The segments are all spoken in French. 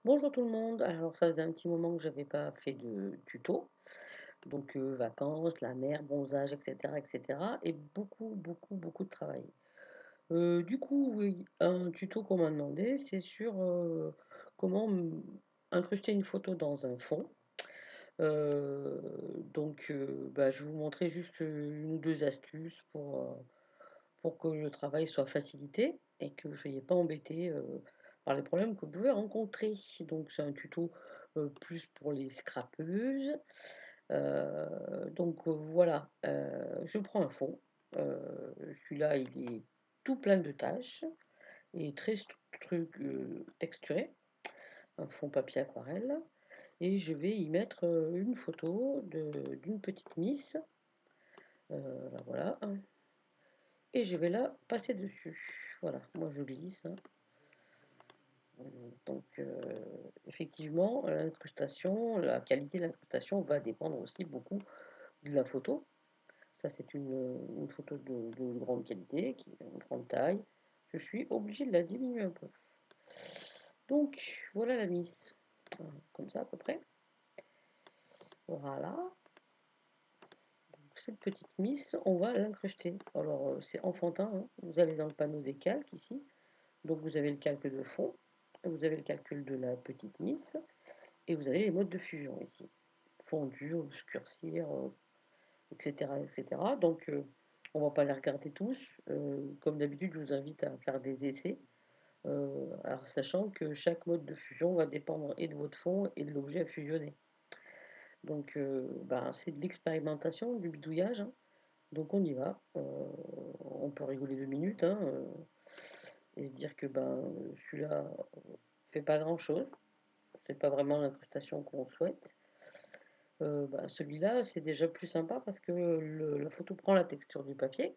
Bonjour tout le monde. Alors ça faisait un petit moment que j'avais pas fait de tuto, donc vacances, la mer, bronzage, etc., etc. Et beaucoup de travail. Du coup, oui, un tuto qu'on m'a demandé, c'est sur comment incruster une photo dans un fond. Euh, donc, je vais vous montrer juste une ou deux astuces pour que le travail soit facilité et que vous ne soyez pas embêté par les problèmes que vous pouvez rencontrer. Donc c'est un tuto plus pour les scrapeuses. Voilà, je prends un fond. Euh, Celui-là, il est tout plein de taches et très texturé, un fond papier aquarelle. Et je vais y mettre une photo d'une petite miss. Là, voilà. Et je vais la passer dessus. Voilà, moi je glisse, hein. Donc, effectivement, l'incrustation, la qualité de l'incrustation va dépendre aussi beaucoup de la photo. Ça, c'est une photo de grande qualité, qui est une grande taille. Je suis obligée de la diminuer un peu. Donc, voilà la miss. Comme ça, à peu près. Voilà. Donc, cette petite miss, on va l'incruster. Alors, c'est enfantin, hein. Vous allez dans le panneau des calques, ici. Donc, vous avez le calque de fond. Vous avez le calcul de la petite miss. Et vous avez les modes de fusion ici. Fondu, obscurcir, etc., etc. Donc, on va pas les regarder tous. Comme d'habitude, je vous invite à faire des essais. Alors, sachant que chaque mode de fusion va dépendre et de votre fond et de l'objet à fusionner. Donc, c'est de l'expérimentation, du bidouillage, hein. Donc, on y va. On peut rigoler 2 minutes, hein, et se dire que celui-là fait pas grand-chose. C'est pas vraiment l'incrustation qu'on souhaite. Celui-là, c'est déjà plus sympa parce que la photo prend la texture du papier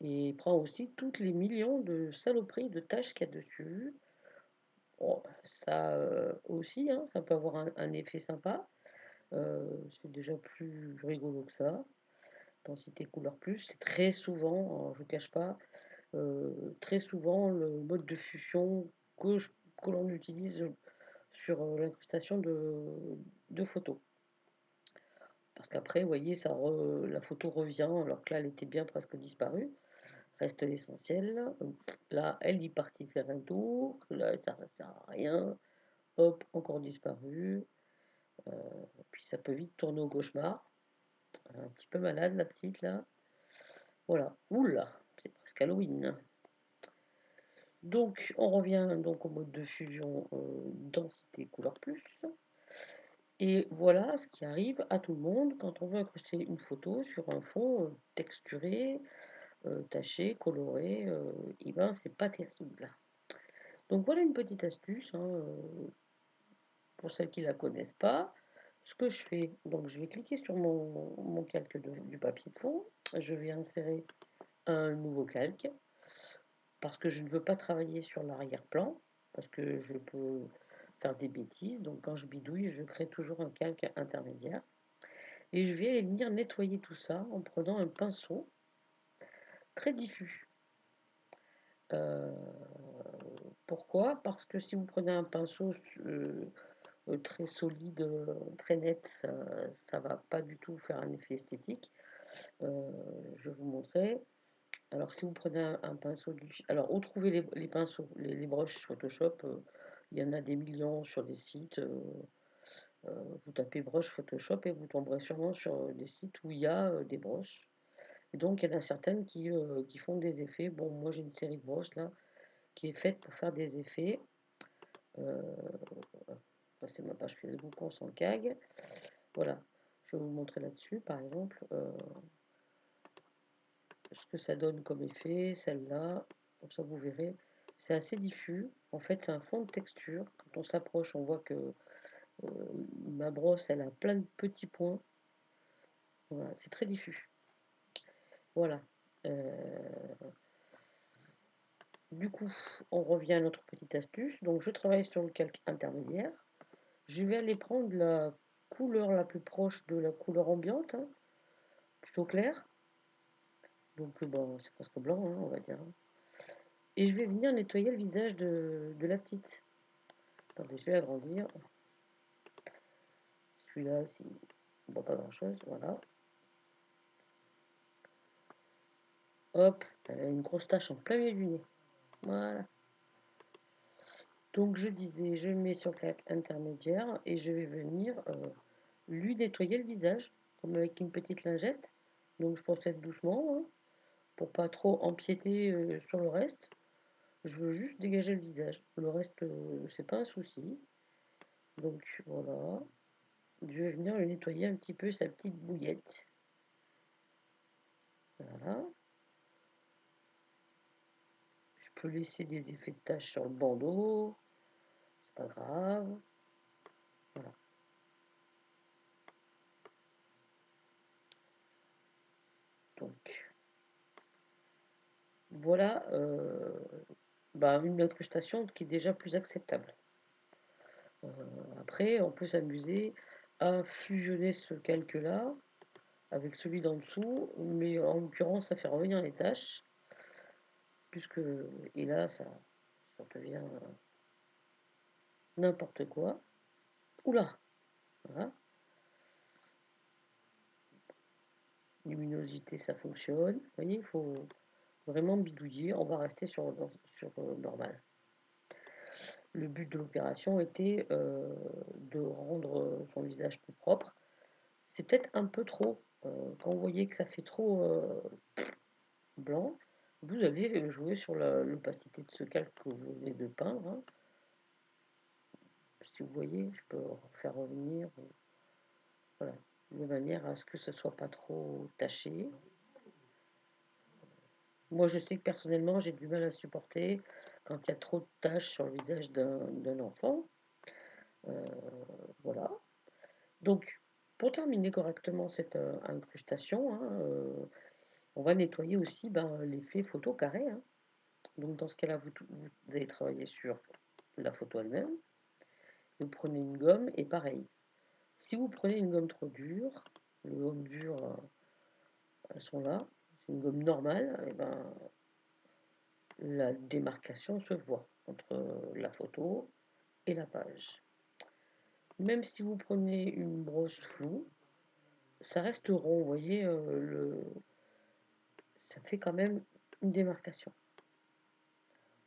et prend aussi toutes les millions de saloperies de taches qu'il y a dessus. Bon, ça aussi, hein, ça peut avoir un effet sympa. C'est déjà plus rigolo que ça. Densité couleur plus, c'est très souvent, je ne vous cache pas, très souvent le mode de fusion que, que l'on utilise sur l'incrustation de photos. Parce qu'après, vous voyez, la photo revient, alors que là, elle était bien presque disparue. Reste l'essentiel. Là, elle y partit faire un tour. Là, ça ne sert à rien. Hop, encore disparu. Puis ça peut vite tourner au cauchemar. Un petit peu malade, la petite, là. Voilà. Oula, c'est presque Halloween. Donc, on revient donc au mode de fusion densité couleur plus. Et voilà ce qui arrive à tout le monde quand on veut incruster une photo sur un fond texturé, taché, coloré, et ben c'est pas terrible. Donc voilà une petite astuce, hein, pour celles qui la connaissent pas. Ce que je fais, donc je vais cliquer sur mon calque du papier de fond, je vais insérer un nouveau calque parce que je ne veux pas travailler sur l'arrière-plan parce que je peux faire des bêtises. Donc quand je bidouille, je crée toujours un calque intermédiaire et je vais aller venir nettoyer tout ça en prenant un pinceau très diffus. Euh, Pourquoi? Parce que si vous prenez un pinceau très solide, très net, ça va pas du tout faire un effet esthétique. Je vais vous montrer. Alors si vous prenez un pinceau alors où trouver les pinceaux, les brushes Photoshop, il y en a des millions sur des sites. Vous tapez brush Photoshop et vous tomberez sûrement sur des sites où il y a des brosses. Et donc il y en a certaines qui font des effets. Bon, moi j'ai une série de brosses là qui est faite pour faire des effets. Euh, Ça, c'est ma page Facebook, on s'en cague. Voilà, je vais vous montrer là-dessus, par exemple, ce que ça donne comme effet, celle-là. Comme ça, vous verrez. C'est assez diffus. En fait, c'est un fond de texture. Quand on s'approche, on voit que euh, ma brosse, elle a plein de petits points. Voilà, c'est très diffus. Voilà. Euh, du coup, on revient à notre petite astuce. Donc, je travaille sur le calque intermédiaire. Je vais aller prendre la couleur la plus proche de la couleur ambiante, hein, plutôt claire. Donc, bon, c'est presque blanc, hein, on va dire. Et je vais venir nettoyer le visage de la petite. Attendez, je vais agrandir. Celui-là, on voit pas grand-chose, voilà. Hop, elle a une grosse tache en plein milieu du nez. Voilà. Donc je disais, je mets sur claque intermédiaire et je vais venir lui nettoyer le visage, comme avec une petite lingette. Donc je procède doucement, hein, pour pas trop empiéter sur le reste. Je veux juste dégager le visage. Le reste, c'est pas un souci. Donc voilà. Je vais venir le nettoyer un petit peu sa petite bouillette. Voilà. Je peux laisser des effets de tache sur le bandeau. C'est pas grave. Voilà. Donc voilà une incrustation qui est déjà plus acceptable. Après, on peut s'amuser à fusionner ce calque-là avec celui d'en dessous, mais en l'occurrence, ça fait revenir les taches, puisque, et là, ça devient n'importe quoi. Oula, voilà. Luminosité, ça fonctionne. Vous voyez, il faut vraiment bidouiller. On va rester sur normal. Le but de l'opération était de rendre son visage plus propre. C'est peut-être un peu trop. Quand vous voyez que ça fait trop blanc, vous allez jouer sur l'opacité de ce calque que vous venez de peindre, hein. Si vous voyez, je peux faire revenir, voilà, de manière à ce que ce soit pas trop taché. Moi, je sais que personnellement, j'ai du mal à supporter quand il y a trop de taches sur le visage d'un enfant. Euh, voilà. Donc, pour terminer correctement cette incrustation, hein, on va nettoyer aussi l'effet photo carré, hein. Donc, dans ce cas-là, vous allez travailler sur la photo elle-même. Vous prenez une gomme et pareil. Si vous prenez une gomme trop dure, les gommes dures, elles sont là. C'est une gomme normale, et la démarcation se voit entre la photo et la page. Même si vous prenez une brosse floue, ça reste rond, vous voyez, ça fait quand même une démarcation.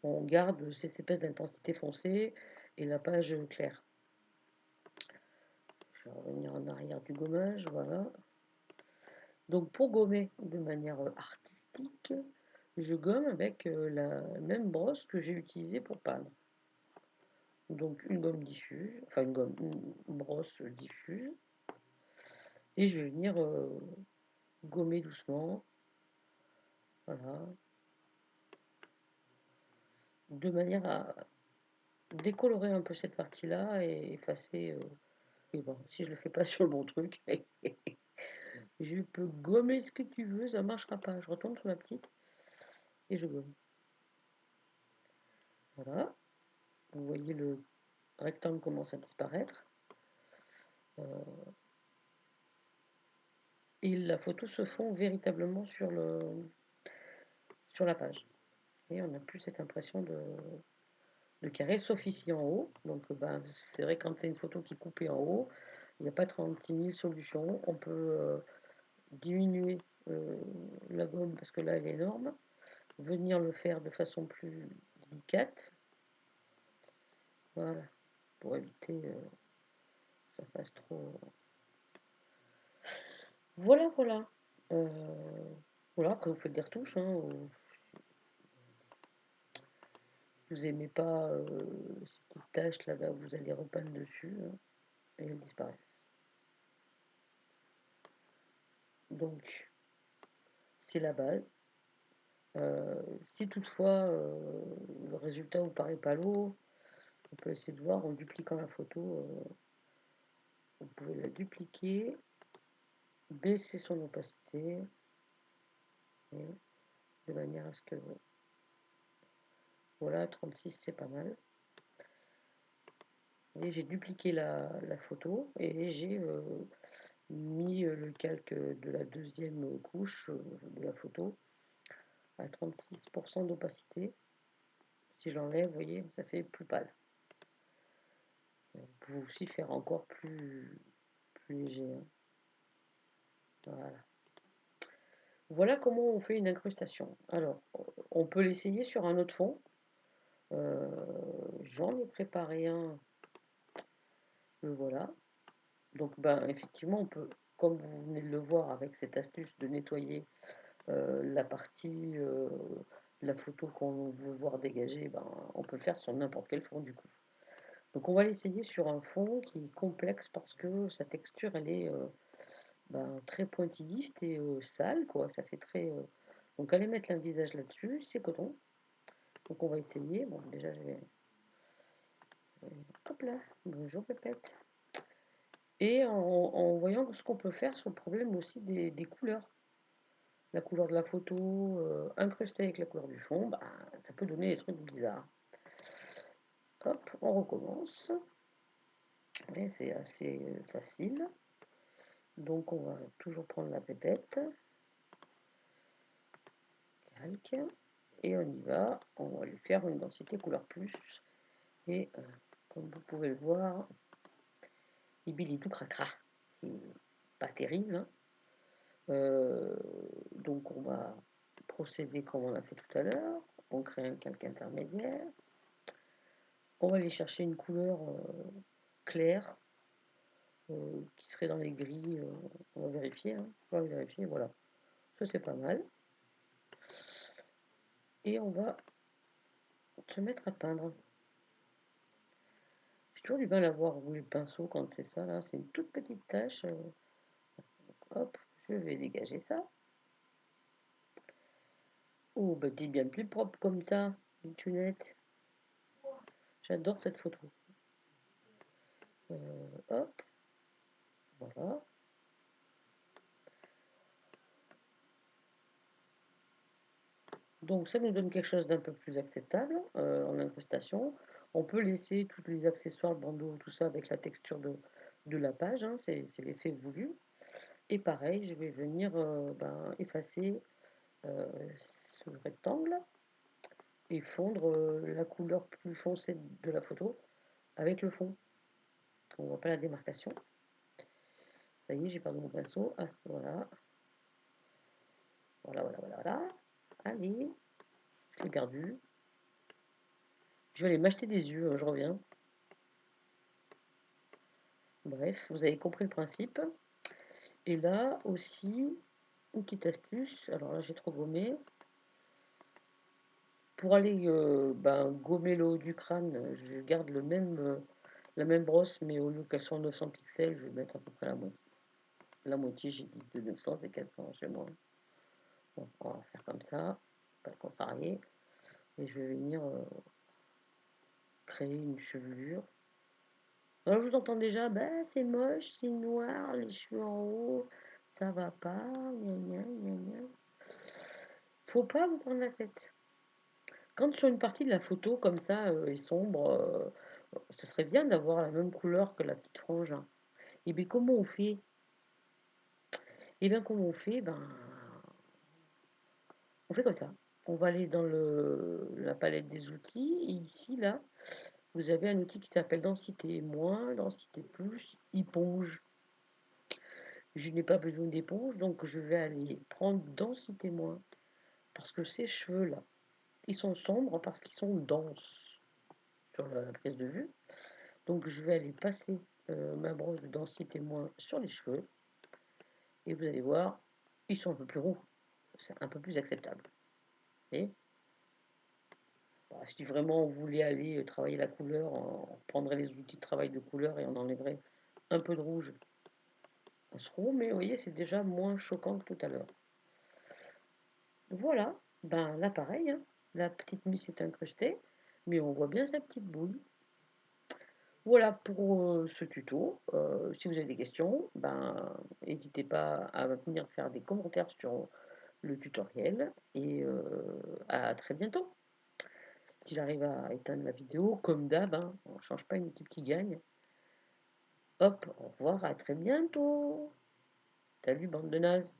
On garde cette espèce d'intensité foncée et la page claire. Je vais revenir en arrière du gommage, voilà. Donc pour gommer de manière artistique, je gomme avec la même brosse que j'ai utilisée pour peindre. Donc une gomme diffuse, enfin une brosse diffuse, et je vais venir gommer doucement, voilà, de manière à décolorer un peu cette partie-là et effacer. Et bon, si je le fais pas sur le bon truc, je peux gommer ce que tu veux, ça marchera pas. Je retourne sur la petite et je gomme. Voilà, vous voyez le rectangle commence à disparaître. Et la photo se fond véritablement sur la page. Et on n'a plus cette impression de carré, sauf ici en haut. Donc c'est vrai que quand tu as une photo qui est coupée en haut, il n'y a pas 36 000 solutions. On peut diminuer la gomme parce que là elle est énorme, venir le faire de façon plus délicate, voilà, pour éviter que ça fasse trop. Voilà, voilà. Voilà, après vous faites des retouches, hein, vous aimez pas ces petites taches là, vous allez repeindre dessus, hein, et elles disparaissent. Donc c'est la base. Si toutefois le résultat vous paraît pas lourd, on peut essayer de voir en dupliquant la photo. Vous pouvez la dupliquer, baisser son opacité, et de manière à ce que voilà, 36 c'est pas mal. Et j'ai dupliqué la photo et j'ai mis le calque de la deuxième couche de la photo à 36% d'opacité. Si j'enlève, vous voyez, ça fait plus pâle. pouvez aussi faire encore plus léger, hein. Voilà. Voilà comment on fait une incrustation. Alors, on peut l'essayer sur un autre fond. Euh, J'en ai préparé un, le voilà. Donc, ben, effectivement, on peut, comme vous venez de le voir avec cette astuce de nettoyer la partie de la photo qu'on veut voir dégager, ben, on peut le faire sur n'importe quel fond du coup. Donc on va l'essayer sur un fond qui est complexe parce que sa texture elle est ben, très pointilliste et sale quoi. Ça fait très. Donc allez mettre un visage là-dessus, c'est coton. Donc on va essayer. Bon déjà hop là, bonjour Pépette. Et en voyant ce qu'on peut faire sur le problème aussi des couleurs. La couleur de la photo incrustée avec la couleur du fond, bah, ça peut donner des trucs bizarres. Hop, on recommence. Et c'est assez facile. Donc on va toujours prendre la pépette, calque, et on y va. On va lui faire une densité couleur plus. Et comme vous pouvez le voir, il bille tout cracra. C'est pas terrible, hein. Donc on va procéder comme on a fait tout à l'heure. On crée un calque intermédiaire. On va aller chercher une couleur claire qui serait dans les grilles. On va vérifier, hein. On va vérifier, voilà. Ça c'est pas mal. Et on va se mettre à peindre. J'ai toujours du mal à voir où est le pinceau quand c'est ça là. C'est une toute petite tache. Hop, je vais dégager ça. Oh, bah t'es bien plus propre comme ça, une tunette. J'adore cette photo. Hop, voilà. Donc ça nous donne quelque chose d'un peu plus acceptable en incrustation. On peut laisser tous les accessoires, le bandeau, tout ça avec la texture de la page, hein, c'est l'effet voulu. Et pareil, je vais venir ben, effacer ce rectangle et fondre la couleur plus foncée de la photo avec le fond. On voit pas la démarcation. Ça y est, j'ai perdu mon pinceau. Ah, voilà. Voilà. Allez, je l'ai perdu. Je vais aller m'acheter des yeux, je reviens. Bref, vous avez compris le principe. Et là aussi, une petite astuce. Alors là, j'ai trop gommé. Pour aller ben, gommer le haut du crâne, je garde la même brosse, mais au lieu qu'elle soit en 900 pixels, je vais mettre à peu près la moitié. La moitié, j'ai dit de 900, c'est 400 chez moi. Bon, on va faire comme ça, pas le contrarier. Et je vais venir créer une chevelure. Alors je vous entends déjà, bah c'est moche, c'est noir, les cheveux en haut, ça va pas, gna gna gna gna. Faut pas vous prendre la tête. Quand sur une partie de la photo comme ça est sombre, ce serait bien d'avoir la même couleur que la petite frange, hein. Et bien comment on fait? Et bien comment on fait? Ben on fait comme ça. On va aller dans la palette des outils et ici là, vous avez un outil qui s'appelle densité moins, densité plus, éponge. Je n'ai pas besoin d'éponge, donc je vais aller prendre densité moins. Parce que ces cheveux-là, ils sont sombres parce qu'ils sont denses sur la prise de vue. Donc je vais aller passer ma brosse de densité moins sur les cheveux. Et vous allez voir, ils sont un peu plus roux. C'est un peu plus acceptable. Et bah, si vraiment on voulait aller travailler la couleur, on prendrait les outils de travail de couleur et on enlèverait un peu de rouge à ce roux. Mais vous voyez, c'est déjà moins choquant que tout à l'heure. Voilà, ben là pareil, hein, la petite miss est incrustée, mais on voit bien sa petite boule. Voilà pour ce tuto. Si vous avez des questions, ben n'hésitez pas à venir faire des commentaires sur le tutoriel et à très bientôt. Si j'arrive à éteindre la vidéo, comme d'hab, hein, on ne change pas une équipe qui gagne. Hop, au revoir, à très bientôt. Salut bande de nazes.